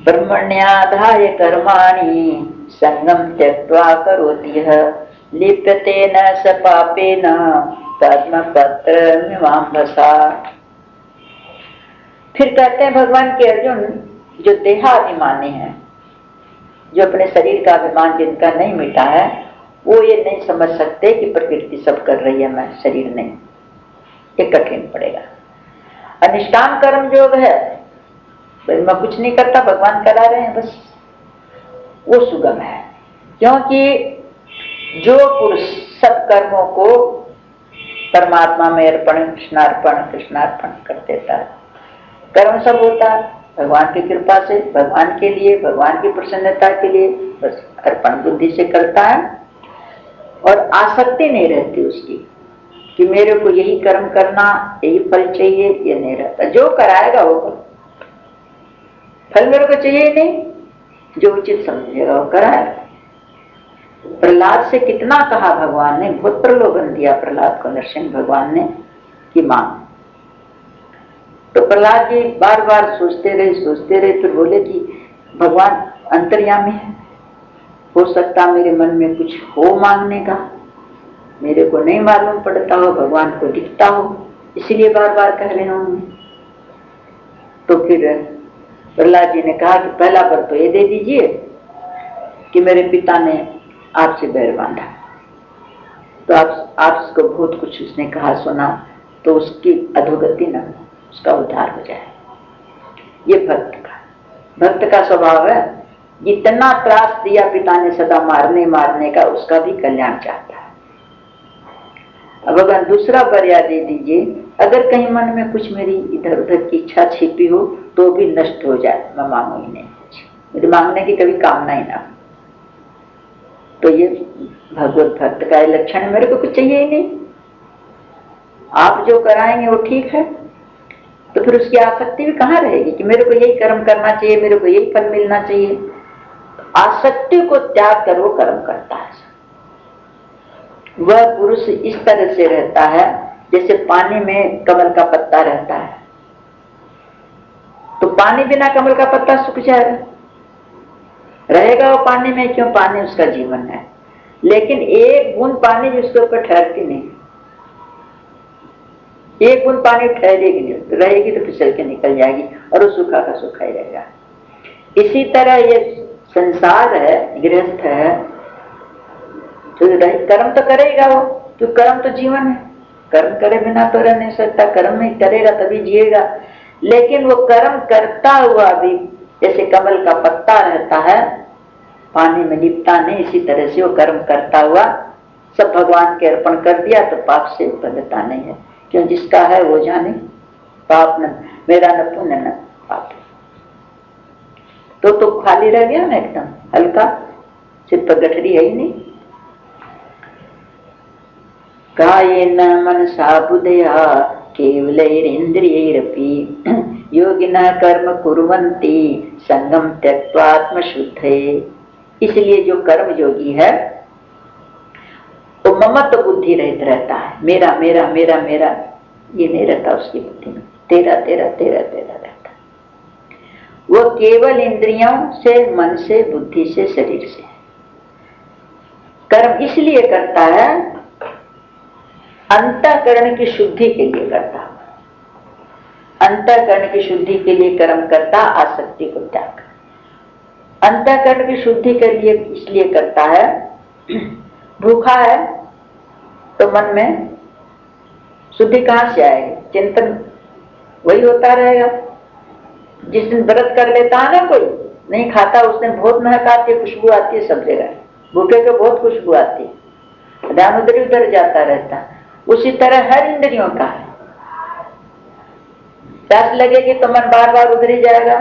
ब्रह्मण्याधाय कर्माणि संगम त्यक्त्वा करोति यः लिप्यते न स पापेन पद्मपत्रमिवाम्भसा। फिर कहते हैं भगवान के अर्जुन, जो देहाभिमानी है, जो अपने शरीर का अभिमान जिनका नहीं मिटा है, वो ये नहीं समझ सकते कि प्रकृति सब कर रही है, मैं शरीर नहीं। ये कठिन पड़ेगा। अनिष्काम कर्म योग है, मैं कुछ नहीं करता, भगवान करा रहे हैं बस, वो सुगम है। क्योंकि जो पुरुष सब कर्मों को परमात्मा में अर्पण, कृष्णार्पण कर देता है, कर्म सब होता है भगवान की कृपा से, भगवान के लिए, भगवान की प्रसन्नता के लिए, बस अर्पण बुद्धि से करता है और आसक्ति नहीं रहती उसकी कि मेरे को यही कर्म करना, यही फल चाहिए, ये नहीं रहता। जो कराएगा वो फल मेरे को चाहिए नहीं, जो उचित समझेगा वो कराएगा। प्रहलाद से कितना कहा भगवान ने, बहुत प्रलोभन दिया प्रहलाद को नरसिंह भगवान ने कि मांग। तो प्रहलाद जी बार बार सोचते रहे, फिर बोले कि भगवान अंतर्यामी है, हो सकता मेरे मन में कुछ हो मांगने का, मेरे को नहीं मालूम पड़ता हो, भगवान को दिखता हो, इसीलिए बार बार कह रहे होंगे। तो फिर प्रहलाद जी ने कहा कि पहला वर तो ये दे दीजिए कि मेरे पिता ने आपसे बैर बांधा, तो आपको बहुत कुछ उसने कहा सुना, तो उसकी अधोगति न हो, उसका उद्धार हो जाए। ये भक्त का स्वभाव है। जितना त्रास दिया पिता ने सदा मारने का, उसका भी कल्याण चाहता है। अब अगर दूसरा बरिया दे दीजिए, अगर कहीं मन में कुछ मेरी इधर उधर की इच्छा छिपी हो तो भी नष्ट हो जाए, मैं मांगू ही नहीं, मेरे मांगने की कभी कामना ही ना हो। तो ये भगवत भक्त का लक्षण है, मेरे को कुछ चाहिए ही नहीं, आप जो कराएंगे वो ठीक है। तो फिर उसकी आसक्ति भी कहाँ रहेगी कि मेरे को यही कर्म करना चाहिए, मेरे को यही फल मिलना चाहिए। आसक्ति को त्याग कर वो कर्म करता है। वह पुरुष इस तरह से रहता है जैसे पानी में कमल का पत्ता रहता है। तो पानी बिना कमल का पत्ता सूख जाएगा, रहेगा वो पानी में, क्यों? पानी उसका जीवन है। लेकिन एक बूंद पानी जिसके ऊपर ठहरती नहीं, एक बूंद पानी ठहरेगी नहीं, रहेगी तो फिसल के निकल जाएगी और वो सूखा का सूखा ही रहेगा। इसी तरह ये संसार है, गृहस्थ है, तो कर्म तो करेगा वो, तो कर्म तो जीवन है, कर्म करे बिना तो रह नहीं सकता, कर्म नहीं करेगा तभी जिएगा। लेकिन वो कर्म करता हुआ भी जैसे कमल का पत्ता रहता है, पानी में लिपटा नहीं, इसी तरह से वो कर्म करता हुआ सब भगवान के अर्पण कर दिया तो पाप से बंधता नहीं है। क्यों? जिसका है वो जाने, पाप न मेरा न पुण्य न पाप। तो खाली रह गया ना, एकदम हल्का, सिर पर गठरी है ही नहीं। कायेन मनसा बुद्धया केवलैरिन्द्रियैरपि योगिनः कर्म कुर्वन्ति संगम त्यक्त्वा आत्मशुद्धये। इसलिए जो कर्म योगी है वो ममत्व बुद्धि रहित रहता है। मेरा मेरा मेरा मेरा ये नहीं रहता उसकी बुद्धि में, तेरा तेरा तेरा तेरा रहता। वो केवल इंद्रियों से, मन से, बुद्धि से, शरीर से कर्म इसलिए करता है, अंतःकरण की शुद्धि के लिए करता है। अंतःकरण की शुद्धि के लिए कर्म करता, आसक्ति को त्याग। अंतःकरण की शुद्धि के लिए इसलिए करता है, भूखा है तो मन में शुद्धि कहां से आएगी? चिंतन वही होता रहेगा। जिस दिन व्रत कर लेता है ना, कोई नहीं खाता, उस दिन बहुत महक आती है, खुशबू आती है सब जगह, भूखे को बहुत खुशबू आती है, ध्यान उधर उधर जाता रहता है। उसी तरह हर इंद्रियों का है, प्यास लगेगी तो मन बार बार उधर ही जाएगा,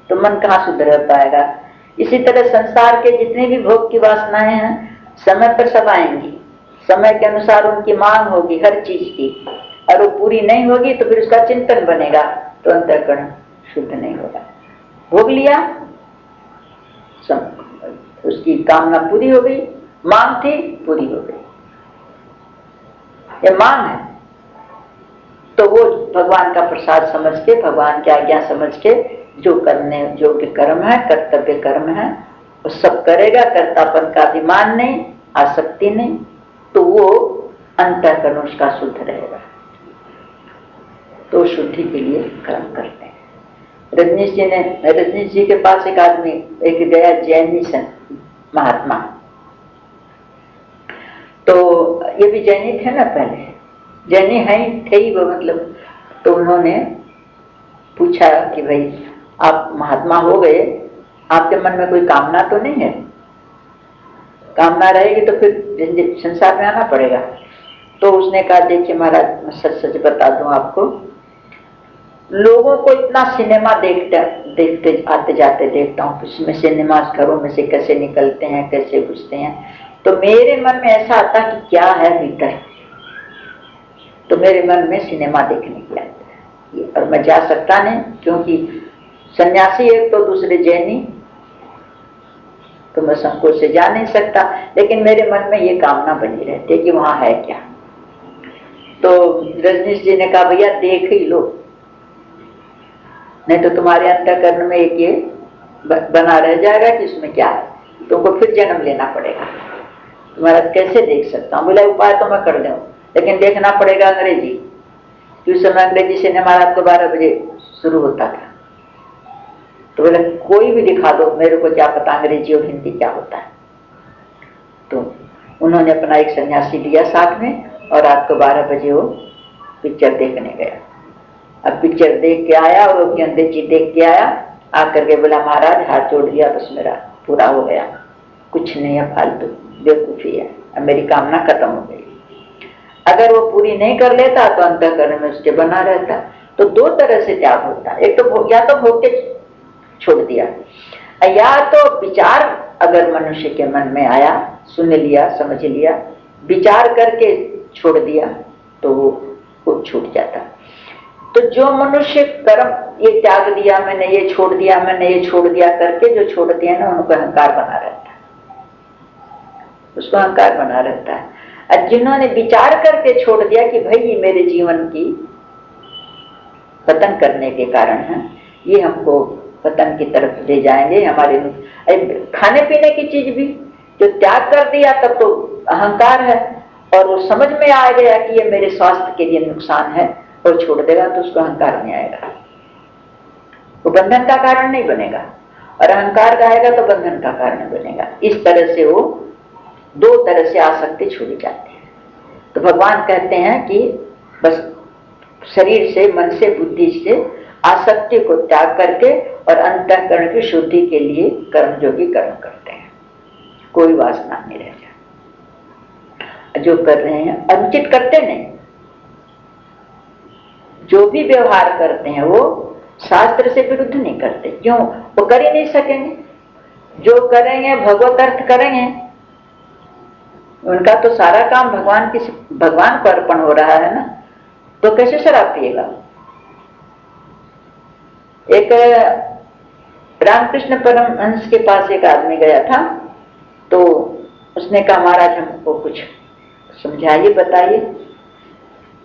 तो मन कहाँ शुद्ध रह पाएगा? इसी तरह संसार के जितने भी भोग की वासनाएं हैं, समय पर सब आएंगी, समय के अनुसार उनकी मांग होगी हर चीज की, और वो पूरी नहीं होगी तो फिर उसका चिंतन बनेगा, तो अंतःकरण शुद्ध नहीं होगा। भोग लिया, उसकी कामना पूरी हो गई, मांग थी पूरी हो गई, ये मांग है, तो वो भगवान का प्रसाद समझ के, भगवान की आज्ञा समझ के जो करने योग्य कर्म है, कर्तव्य कर्म है, वो सब करेगा, कर्तापन का अभिमान नहीं, आसक्ति नहीं, तो वो अंतःकरण उसका शुद्ध रहेगा। तो शुद्धि के लिए कर्म करते हैं। रजनीश जी के पास एक आदमी एक गया, जैनी महात्मा, तो ये भी जैनी थे ना, पहले जैनी है थे ही वो, मतलब। तो उन्होंने पूछा कि भाई आप महात्मा हो गए, आपके मन में कोई कामना तो नहीं है? कामना रहेगी तो फिर संसार में आना पड़ेगा। तो उसने कहा, देखिए महाराज, मैं सच सच बता दूं आपको, लोगों को इतना सिनेमा देखते आते जाते देखता हूँ, उसमें सिनेमा घरों में से कैसे निकलते हैं, कैसे घुसते हैं, तो मेरे मन में ऐसा आता कि क्या है भीतर। तो मेरे मन में सिनेमा देखने की आता है, और मैं जा सकता नहीं, क्योंकि सन्यासी एक तो दूसरे जैनी, तो मैं संकोच से जा नहीं सकता। लेकिन मेरे मन में ये कामना बनी रहती है कि वहां है क्या। तो रजनीश जी ने कहा, भैया देख ही लो, नहीं तो तुम्हारे अंतःकरण में एक ये बना रह जाएगा कि इसमें क्या है, तुमको फिर जन्म लेना पड़ेगा। तुम्हारा कैसे देख सकता हूँ? बोला, उपाय तो मैं कर दूं, लेकिन देखना पड़ेगा अंग्रेजी, क्यों समय अंग्रेजी सिनेमा रात को 12 बजे शुरू होता था। तो बोले, कोई भी दिखा दो, मेरे को क्या पता अंग्रेजी और हिंदी क्या होता है। तो उन्होंने अपना एक सन्यासी लिया साथ में, और रात को 12 बजे वो पिक्चर देखने गया। अब पिक्चर देख के आया, और वो अंग्रेजी देख के आया, आकर के बोला, महाराज हाथ जोड़ दिया, बस मेरा पूरा हो गया, कुछ नहीं है, फालतू बेवकूफी है, अब मेरी कामना खत्म हो गई। अगर वो पूरी नहीं कर लेता तो अंतःकरण में उसके बना रहता। तो दो तरह से त्याग होता है, एक तो या तो भोग के छोड़ दिया, या तो विचार अगर मनुष्य के मन में आया, सुन लिया, समझ लिया, विचार करके छोड़ दिया, तो वो छूट जाता। तो जो मनुष्य कर्म, ये त्याग दिया मैंने, ये छोड़ दिया मैंने, ये छोड़ दिया करके जो छोड़ते हैं ना, उनको अहंकार बना रहता है, उसको अहंकार बना रहता है। और जिन्होंने विचार करके छोड़ दिया कि भाई ये मेरे जीवन की पतन करने के कारण है, ये हमको पतन की तरफ ले जाएंगे, हमारे खाने पीने की चीज भी जो त्याग कर दिया, तब तो अहंकार है, और वो समझ में आ गया कि ये मेरे स्वास्थ्य के लिए नुकसान है, और छोड़ देगा, तो उसको अहंकार नहीं आएगा, वो बंधन का कारण नहीं बनेगा। और अहंकार का आएगा तो बंधन का कारण बनेगा। इस तरह से वो दो तरह से आसक्ति छूट जाती है। तो भगवान कहते हैं कि बस शरीर से, मन से, बुद्धि से आसक्ति को त्याग करके और अंतःकरण की शुद्धि के लिए कर्मयोगी कर्म करते हैं, कोई वासना नहीं रह जाए। जो कर रहे हैं अनुचित करते नहीं, जो भी व्यवहार करते हैं वो शास्त्र से विरुद्ध नहीं करते। क्यों? वो कर ही नहीं सकेंगे। जो करेंगे भगवत अर्थ करेंगे, उनका तो सारा काम भगवान को अर्पण हो रहा है ना, तो कैसे शराब पिएगा? एक रामकृष्ण परमहंस के पास एक आदमी गया था, तो उसने कहा, महाराज हमको कुछ समझाइए, बताइए।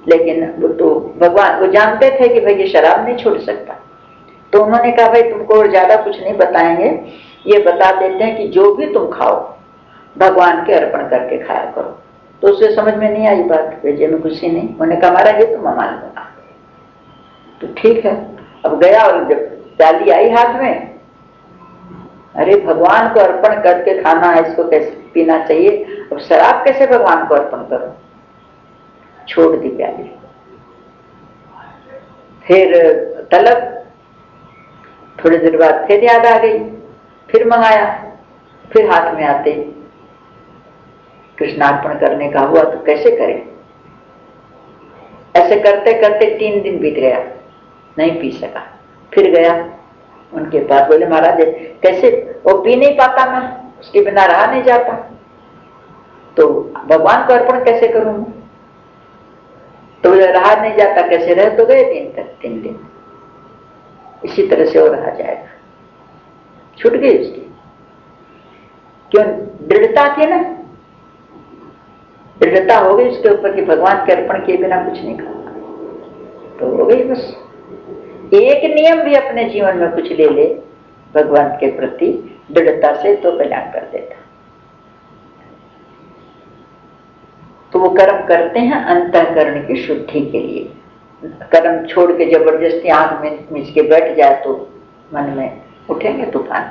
लेकिन वो तो भगवान, वो जानते थे कि भाई ये शराब नहीं छोड़ सकता। तो उन्होंने कहा, भाई तुमको और ज्यादा कुछ नहीं बताएंगे, ये बता देते हैं कि जो भी तुम खाओ भगवान के अर्पण करके खाया करो। तो उसे समझ में नहीं आई बात, भेजे में खुशी नहीं। उन्होंने कहा, महाराज ये तो मैं मान लूंगा। तो ठीक है। अब गया और जब प्याली आई हाथ में, अरे भगवान को अर्पण करके खाना है, इसको कैसे पीना चाहिए, अब शराब कैसे भगवान को अर्पण करो? छोड़ दी प्याली। फिर तलब, थोड़ी देर बाद फिर याद आ गई, फिर मंगाया, फिर हाथ में आते कृष्णार्पण करने का हुआ, तो कैसे करें? ऐसे करते करते 3 दिन बीत गया, नहीं पी सका। फिर गया उनके पास, बोले महाराज कैसे, वो पी नहीं पाता, मैं उसके बिना रहा नहीं जाता, तो भगवान को अर्पण कैसे करूं? तो रहा नहीं जाता, कैसे रहे? तो गए 3 दिन। इसी तरह से वो रहा जाएगा। छूट गई उसकी, क्यों? दृढ़ता थी ना, दृढ़ता हो गई उसके ऊपर कि भगवान के अर्पण किए बिना कुछ नहीं खाना, तो हो गई बस। एक नियम भी अपने जीवन में कुछ ले ले भगवान के प्रति दृढ़ता से तो कल्याण कर देता। तो वो कर्म करते हैं अंतःकरण की शुद्धि के लिए। कर्म छोड़ के जबरदस्ती आंख में मिच के बैठ जाए तो मन में उठेंगे तूफान।